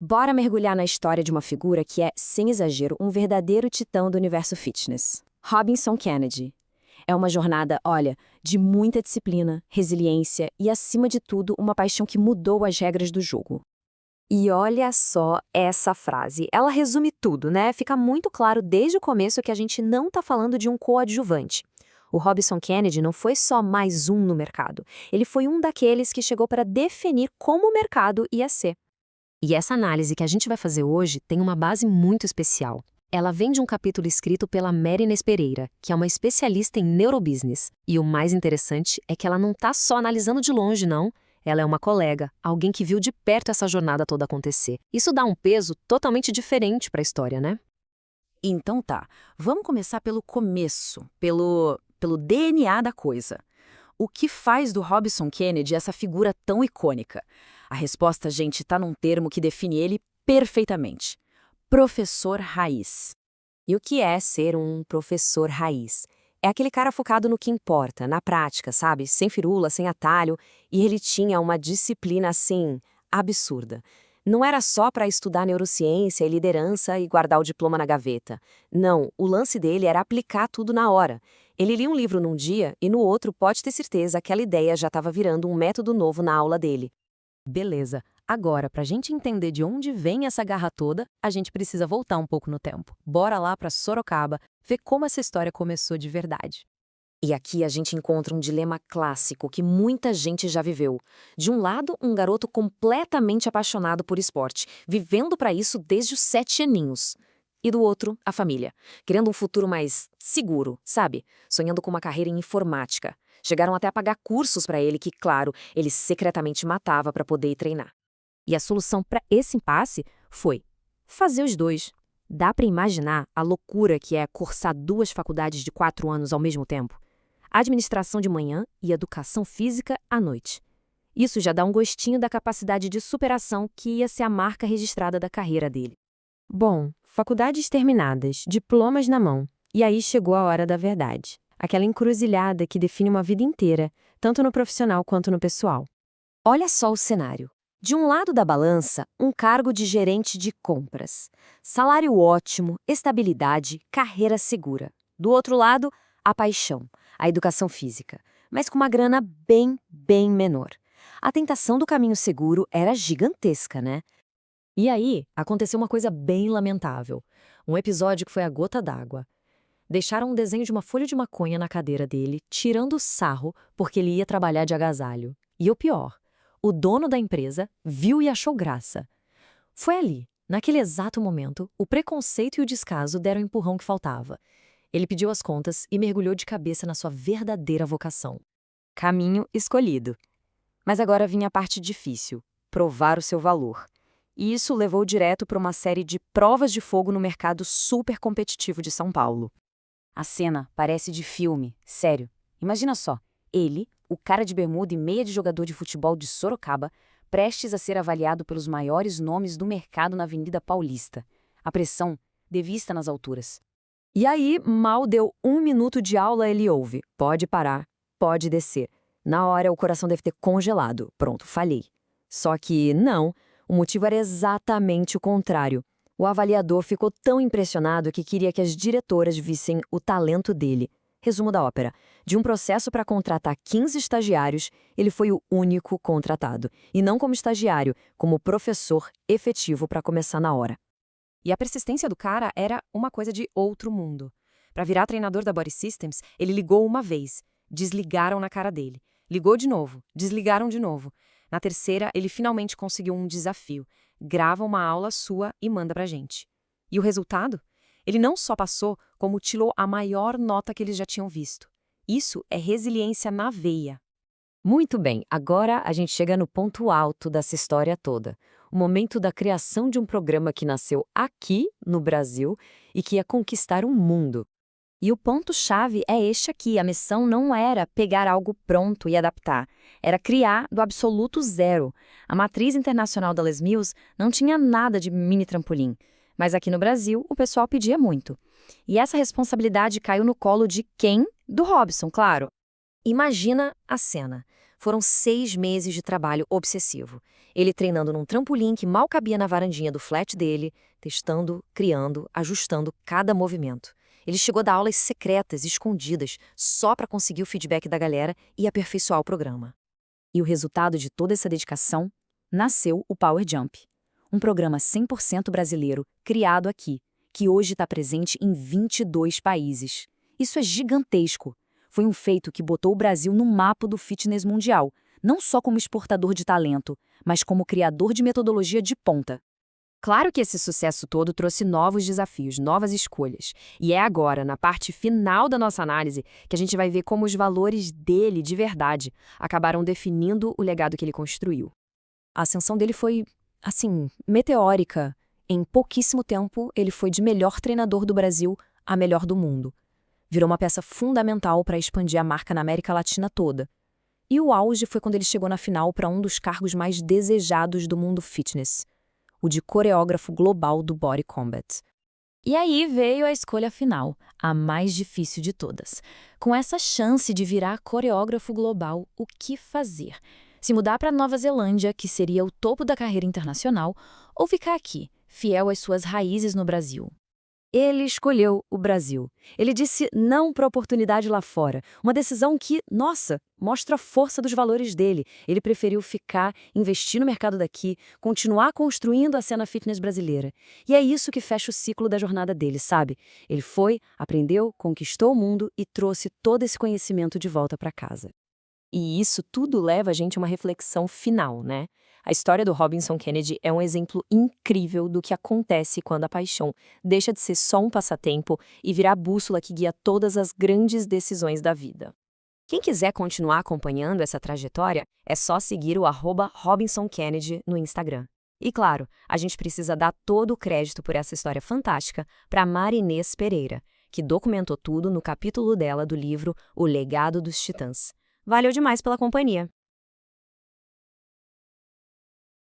Bora mergulhar na história de uma figura que é, sem exagero, um verdadeiro titã do universo fitness. Robinson Kennedy. É uma jornada, olha, de muita disciplina, resiliência e, acima de tudo, uma paixão que mudou as regras do jogo. E olha só essa frase. Ela resume tudo, né? Fica muito claro desde o começo que a gente não está falando de um coadjuvante. O Robinson Kennedy não foi só mais um no mercado. Ele foi um daqueles que chegou para definir como o mercado ia ser. E essa análise que a gente vai fazer hoje tem uma base muito especial. Ela vem de um capítulo escrito pela Mary Inês Pereira, que é uma especialista em neurobusiness. E o mais interessante é que ela não está só analisando de longe, não. Ela é uma colega, alguém que viu de perto essa jornada toda acontecer. Isso dá um peso totalmente diferente para a história, né? Então tá, vamos começar pelo começo, pelo DNA da coisa. O que faz do Robinson Kennedy essa figura tão icônica? A resposta, gente, está num termo que define ele perfeitamente. Professor raiz. E o que é ser um professor raiz? É aquele cara focado no que importa, na prática, sabe? Sem firula, sem atalho. E ele tinha uma disciplina, assim, absurda. Não era só para estudar neurociência e liderança e guardar o diploma na gaveta. Não, o lance dele era aplicar tudo na hora. Ele lia um livro num dia e no outro, pode ter certeza, aquela ideia já estava virando um método novo na aula dele. Beleza. Agora, para a gente entender de onde vem essa garra toda, a gente precisa voltar um pouco no tempo. Bora lá para Sorocaba, ver como essa história começou de verdade. E aqui a gente encontra um dilema clássico que muita gente já viveu. De um lado, um garoto completamente apaixonado por esporte, vivendo para isso desde os 7 aninhos. E do outro, a família, querendo um futuro mais seguro, sabe? Sonhando com uma carreira em informática. Chegaram até a pagar cursos para ele que, claro, ele secretamente matava para poder ir treinar. E a solução para esse impasse foi fazer os dois. Dá para imaginar a loucura que é cursar 2 faculdades de 4 anos ao mesmo tempo? Administração de manhã e educação física à noite. Isso já dá um gostinho da capacidade de superação que ia ser a marca registrada da carreira dele. Bom, faculdades terminadas, diplomas na mão. E aí chegou a hora da verdade. Aquela encruzilhada que define uma vida inteira, tanto no profissional quanto no pessoal. Olha só o cenário. De um lado da balança, um cargo de gerente de compras. Salário ótimo, estabilidade, carreira segura. Do outro lado, a paixão, a educação física, mas com uma grana bem menor. A tentação do caminho seguro era gigantesca, né? E aí, aconteceu uma coisa bem lamentável. Um episódio que foi a gota d'água. Deixaram um desenho de uma folha de maconha na cadeira dele, tirando o sarro porque ele ia trabalhar de agasalho. E o pior, o dono da empresa viu e achou graça. Foi ali, naquele exato momento, o preconceito e o descaso deram o empurrão que faltava. Ele pediu as contas e mergulhou de cabeça na sua verdadeira vocação. Caminho escolhido. Mas agora vinha a parte difícil, provar o seu valor. E isso levou direto para uma série de provas de fogo no mercado super competitivo de São Paulo. A cena parece de filme, sério. Imagina só, ele, o cara de bermuda e meia de jogador de futebol de Sorocaba, prestes a ser avaliado pelos maiores nomes do mercado na Avenida Paulista. A pressão devia estar nas alturas. E aí, mal deu 1 minuto de aula, ele ouve: pode parar, pode descer. Na hora, o coração deve ter congelado. Pronto, falhei. Só que não, o motivo era exatamente o contrário. O avaliador ficou tão impressionado que queria que as diretoras vissem o talento dele. Resumo da ópera. De um processo para contratar 15 estagiários, ele foi o único contratado. E não como estagiário, como professor efetivo para começar na hora. E a persistência do cara era uma coisa de outro mundo. Para virar treinador da Body Systems, ele ligou uma vez. Desligaram na cara dele. Ligou de novo. Desligaram de novo. Na terceira, ele finalmente conseguiu um desafio. Grava uma aula sua e manda pra gente. E o resultado? Ele não só passou, como tirou a maior nota que eles já tinham visto. Isso é resiliência na veia. Muito bem, agora a gente chega no ponto alto dessa história toda. O momento da criação de um programa que nasceu aqui, no Brasil, e que ia conquistar o mundo. E o ponto-chave é este aqui: a missão não era pegar algo pronto e adaptar, era criar do absoluto zero. A matriz internacional da Les Mills não tinha nada de mini trampolim, mas aqui no Brasil o pessoal pedia muito. E essa responsabilidade caiu no colo de quem? Do Robinson, claro. Imagina a cena. Foram 6 meses de trabalho obsessivo. Ele treinando num trampolim que mal cabia na varandinha do flat dele, testando, criando, ajustando cada movimento. Ele chegou a dar aulas secretas, escondidas, só para conseguir o feedback da galera e aperfeiçoar o programa. E o resultado de toda essa dedicação? Nasceu o Power Jump, um programa 100% brasileiro, criado aqui, que hoje está presente em 22 países. Isso é gigantesco. Foi um feito que botou o Brasil no mapa do fitness mundial, não só como exportador de talento, mas como criador de metodologia de ponta. Claro que esse sucesso todo trouxe novos desafios, novas escolhas. E é agora, na parte final da nossa análise, que a gente vai ver como os valores dele, de verdade, acabaram definindo o legado que ele construiu. A ascensão dele foi, assim, meteórica. Em pouquíssimo tempo, ele foi de melhor treinador do Brasil a melhor do mundo. Virou uma peça fundamental para expandir a marca na América Latina toda. E o auge foi quando ele chegou na final para um dos cargos mais desejados do mundo fitness, o de coreógrafo global do Body Combat. E aí veio a escolha final, a mais difícil de todas. Com essa chance de virar coreógrafo global, o que fazer? Se mudar para Nova Zelândia, que seria o topo da carreira internacional, ou ficar aqui, fiel às suas raízes no Brasil? Ele escolheu o Brasil. Ele disse não para a oportunidade lá fora. Uma decisão que, nossa, mostra a força dos valores dele. Ele preferiu ficar, investir no mercado daqui, continuar construindo a cena fitness brasileira. E é isso que fecha o ciclo da jornada dele, sabe? Ele foi, aprendeu, conquistou o mundo e trouxe todo esse conhecimento de volta para casa. E isso tudo leva a gente a uma reflexão final, né? A história do Robinson Kennedy é um exemplo incrível do que acontece quando a paixão deixa de ser só um passatempo e virar a bússola que guia todas as grandes decisões da vida. Quem quiser continuar acompanhando essa trajetória, é só seguir o @RobinsonKennedy no Instagram. E claro, a gente precisa dar todo o crédito por essa história fantástica para Marinês Pereira, que documentou tudo no capítulo dela do livro O Legado dos Titãs. Valeu demais pela companhia!